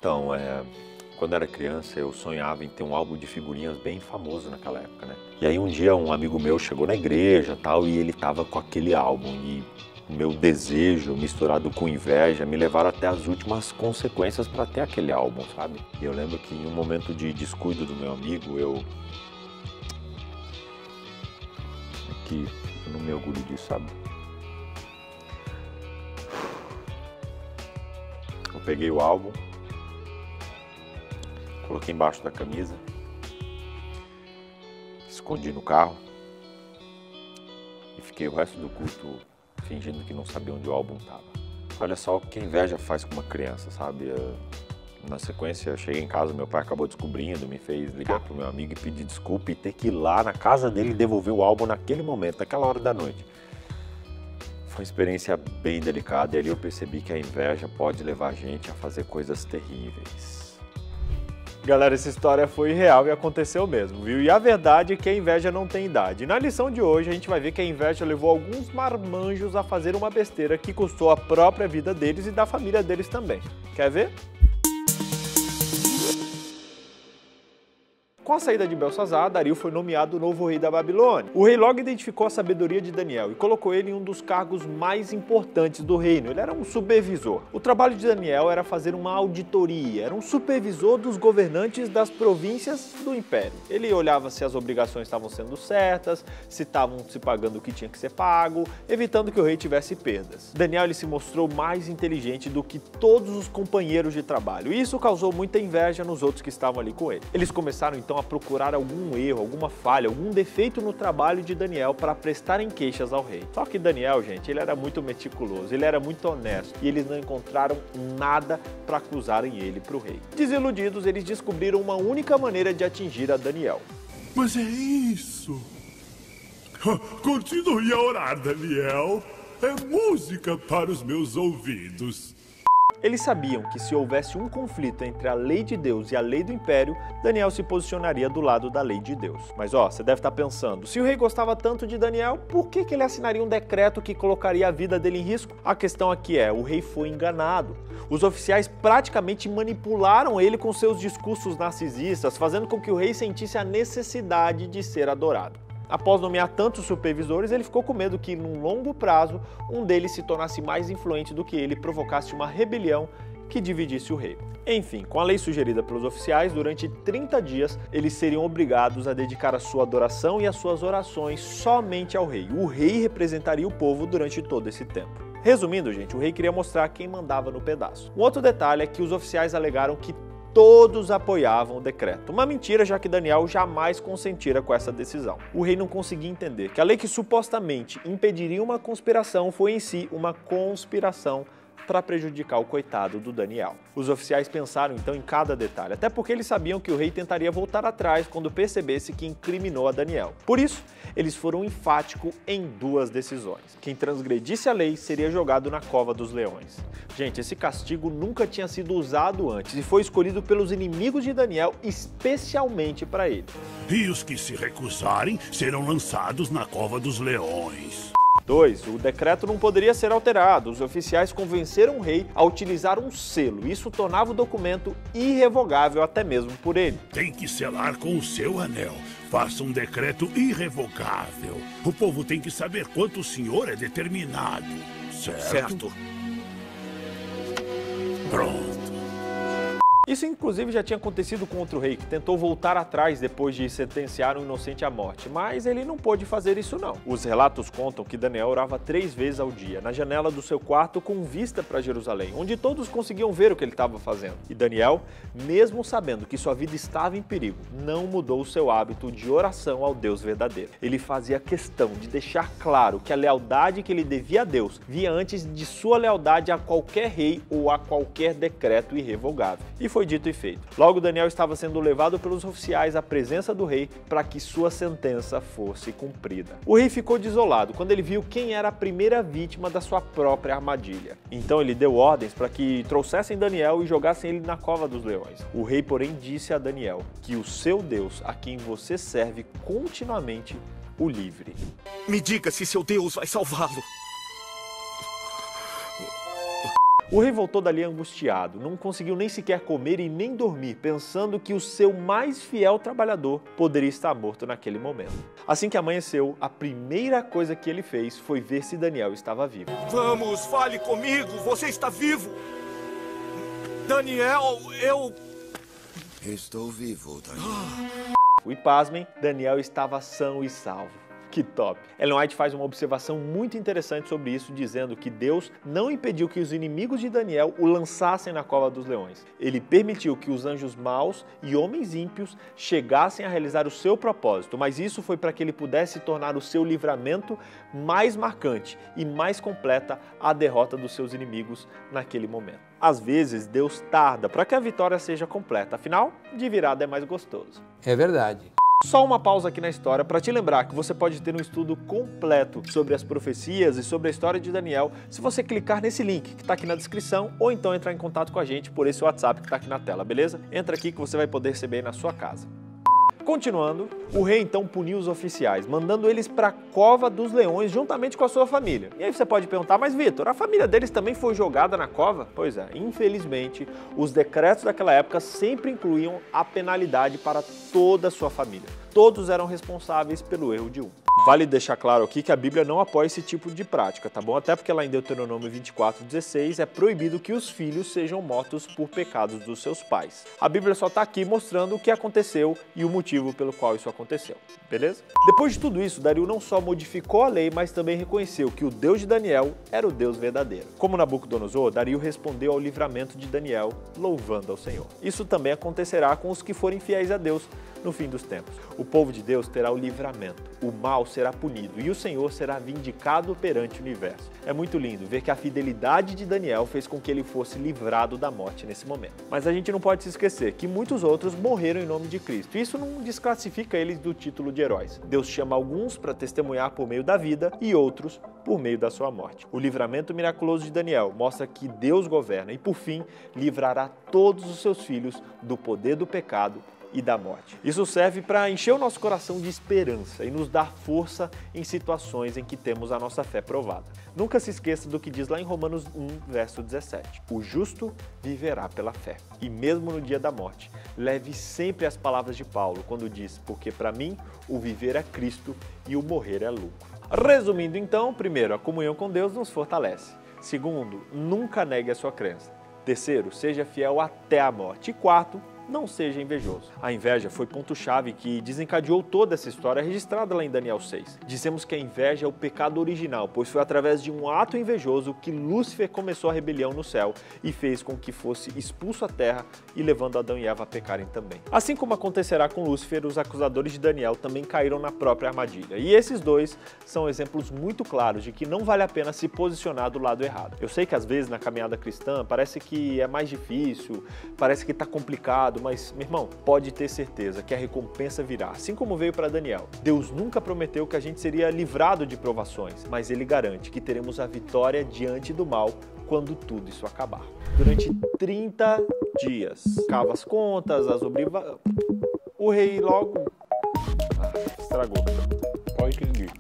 Então, quando era criança, eu sonhava em ter um álbum de figurinhas bem famoso naquela época, né? E aí um dia um amigo meu chegou na igreja tal, e ele tava com aquele álbum. E o meu desejo misturado com inveja me levaram até as últimas consequências para ter aquele álbum, sabe? E eu lembro que em um momento de descuido do meu amigo, eu não me orgulho disso, sabe? Eu peguei o álbum, coloquei embaixo da camisa, escondi no carro e fiquei o resto do culto fingindo que não sabia onde o álbum estava. Olha só o que a inveja faz com uma criança, sabe? Na sequência, eu cheguei em casa, meu pai acabou descobrindo, me fez ligar pro meu amigo e pedir desculpa e ter que ir lá na casa dele e devolver o álbum naquele momento, naquela hora da noite. Foi uma experiência bem delicada e ali eu percebi que a inveja pode levar a gente a fazer coisas terríveis. Galera, essa história foi real e aconteceu mesmo, viu? E a verdade é que a inveja não tem idade. Na lição de hoje, a gente vai ver que a inveja levou alguns marmanjos a fazer uma besteira que custou a própria vida deles e da família deles também. Quer ver? Com a saída de Belsazar, Dario foi nomeado o novo rei da Babilônia. O rei logo identificou a sabedoria de Daniel e colocou ele em um dos cargos mais importantes do reino. Ele era um supervisor. O trabalho de Daniel era fazer uma auditoria, era um supervisor dos governantes das províncias do império. Ele olhava se as obrigações estavam sendo certas, se estavam se pagando o que tinha que ser pago, evitando que o rei tivesse perdas. Daniel ele se mostrou mais inteligente do que todos os companheiros de trabalho e isso causou muita inveja nos outros que estavam ali com ele. Eles começaram então a procurar algum erro, alguma falha, algum defeito no trabalho de Daniel para prestarem queixas ao rei. Só que Daniel, gente, ele era muito meticuloso, ele era muito honesto e eles não encontraram nada para acusarem ele para o rei. Desiludidos, eles descobriram uma única maneira de atingir a Daniel. Mas é isso! Continue a orar, Daniel. É música para os meus ouvidos. Eles sabiam que se houvesse um conflito entre a lei de Deus e a lei do império, Daniel se posicionaria do lado da lei de Deus. Mas você deve estar pensando, se o rei gostava tanto de Daniel, por que ele assinaria um decreto que colocaria a vida dele em risco? A questão aqui é, o rei foi enganado. Os oficiais praticamente manipularam ele com seus discursos narcisistas, fazendo com que o rei sentisse a necessidade de ser adorado. Após nomear tantos supervisores, ele ficou com medo que, num longo prazo, um deles se tornasse mais influente do que ele e provocasse uma rebelião que dividisse o reino. Enfim, com a lei sugerida pelos oficiais, durante 30 dias, eles seriam obrigados a dedicar a sua adoração e as suas orações somente ao rei. O rei representaria o povo durante todo esse tempo. Resumindo, gente, o rei queria mostrar quem mandava no pedaço. Um outro detalhe é que os oficiais alegaram que todos apoiavam o decreto. Uma mentira, já que Daniel jamais consentira com essa decisão. O rei não conseguia entender que a lei que supostamente impediria uma conspiração foi em si uma conspiração para prejudicar o coitado do Daniel. Os oficiais pensaram então em cada detalhe, até porque eles sabiam que o rei tentaria voltar atrás quando percebesse que incriminou a Daniel. Por isso, eles foram enfáticos em duas decisões. Quem transgredisse a lei seria jogado na cova dos leões. Gente, esse castigo nunca tinha sido usado antes e foi escolhido pelos inimigos de Daniel especialmente para ele. E os que se recusarem serão lançados na cova dos leões. 2. O decreto não poderia ser alterado. Os oficiais convenceram o rei a utilizar um selo. Isso tornava o documento irrevogável até mesmo por ele. Tem que selar com o seu anel. Faça um decreto irrevogável. O povo tem que saber quanto o senhor é determinado. Certo? Pronto. Isso inclusive já tinha acontecido com outro rei, que tentou voltar atrás depois de sentenciar um inocente à morte, mas ele não pôde fazer isso não. Os relatos contam que Daniel orava 3 vezes ao dia, na janela do seu quarto com vista para Jerusalém, onde todos conseguiam ver o que ele estava fazendo. E Daniel, mesmo sabendo que sua vida estava em perigo, não mudou o seu hábito de oração ao Deus verdadeiro. Ele fazia questão de deixar claro que a lealdade que ele devia a Deus via antes de sua lealdade a qualquer rei ou a qualquer decreto irrevogável. E foi dito e feito. Logo, Daniel estava sendo levado pelos oficiais à presença do rei para que sua sentença fosse cumprida. O rei ficou desolado quando ele viu quem era a primeira vítima da sua própria armadilha. Então ele deu ordens para que trouxessem Daniel e jogassem ele na cova dos leões. O rei, porém, disse a Daniel que o seu Deus, a quem você serve continuamente, o livre. Me diga se seu Deus vai salvá-lo. O rei voltou dali angustiado, não conseguiu nem sequer comer e nem dormir, pensando que o seu mais fiel trabalhador poderia estar morto naquele momento. Assim que amanheceu, a primeira coisa que ele fez foi ver se Daniel estava vivo. Vamos, fale comigo, você está vivo! Daniel, eu... Estou vivo, Daniel. E pasmem, Daniel estava são e salvo. Que top! Ellen White faz uma observação muito interessante sobre isso, dizendo que Deus não impediu que os inimigos de Daniel o lançassem na cova dos leões. Ele permitiu que os anjos maus e homens ímpios chegassem a realizar o seu propósito, mas isso foi para que ele pudesse tornar o seu livramento mais marcante e mais completa a derrota dos seus inimigos naquele momento. Às vezes, Deus tarda para que a vitória seja completa, afinal, de virada é mais gostoso. É verdade. Só uma pausa aqui na história para te lembrar que você pode ter um estudo completo sobre as profecias e sobre a história de Daniel se você clicar nesse link que está aqui na descrição ou então entrar em contato com a gente por esse WhatsApp que está aqui na tela, beleza? Entra aqui que você vai poder receber aí na sua casa. Continuando, o rei então puniu os oficiais, mandando eles para a cova dos leões juntamente com a sua família. E aí você pode perguntar, mas Vitor, a família deles também foi jogada na cova? Pois é, infelizmente, os decretos daquela época sempre incluíam a penalidade para toda a sua família. Todos eram responsáveis pelo erro de um. Vale deixar claro aqui que a Bíblia não apoia esse tipo de prática, tá bom? Até porque lá em Deuteronômio 24:16 é proibido que os filhos sejam mortos por pecados dos seus pais. A Bíblia só está aqui mostrando o que aconteceu e o motivo pelo qual isso aconteceu, beleza? Depois de tudo isso, Dario não só modificou a lei, mas também reconheceu que o Deus de Daniel era o Deus verdadeiro. Como Nabucodonosor, Dario respondeu ao livramento de Daniel, louvando ao Senhor. Isso também acontecerá com os que forem fiéis a Deus no fim dos tempos. O povo de Deus terá o livramento, o mal será punido e o Senhor será vindicado perante o universo. É muito lindo ver que a fidelidade de Daniel fez com que ele fosse livrado da morte nesse momento. Mas a gente não pode se esquecer que muitos outros morreram em nome de Cristo. Isso não desclassifica eles do título de heróis. Deus chama alguns para testemunhar por meio da vida e outros por meio da sua morte. O livramento miraculoso de Daniel mostra que Deus governa e, por fim, livrará todos os seus filhos do poder do pecado e da morte. Isso serve para encher o nosso coração de esperança e nos dar força em situações em que temos a nossa fé provada. Nunca se esqueça do que diz lá em Romanos 1, verso 17. O justo viverá pela fé. E mesmo no dia da morte, leve sempre as palavras de Paulo quando diz, porque para mim o viver é Cristo e o morrer é lucro. Resumindo então, primeiro, a comunhão com Deus nos fortalece. Segundo, nunca negue a sua crença. Terceiro, seja fiel até a morte. E quarto, não seja invejoso. A inveja foi ponto-chave que desencadeou toda essa história registrada lá em Daniel 6. Dizemos que a inveja é o pecado original, pois foi através de um ato invejoso que Lúcifer começou a rebelião no céu e fez com que fosse expulso à terra e levando Adão e Eva a pecarem também. Assim como acontecerá com Lúcifer, os acusadores de Daniel também caíram na própria armadilha. E esses dois são exemplos muito claros de que não vale a pena se posicionar do lado errado. Eu sei que às vezes na caminhada cristã parece que é mais difícil, parece que está complicado, mas, meu irmão, pode ter certeza que a recompensa virá, assim como veio para Daniel. Deus nunca prometeu que a gente seria livrado de provações, mas Ele garante que teremos a vitória diante do mal quando tudo isso acabar. Durante 30 dias, cava as contas, as obrigações... O rei logo... estragou. Pode seguir.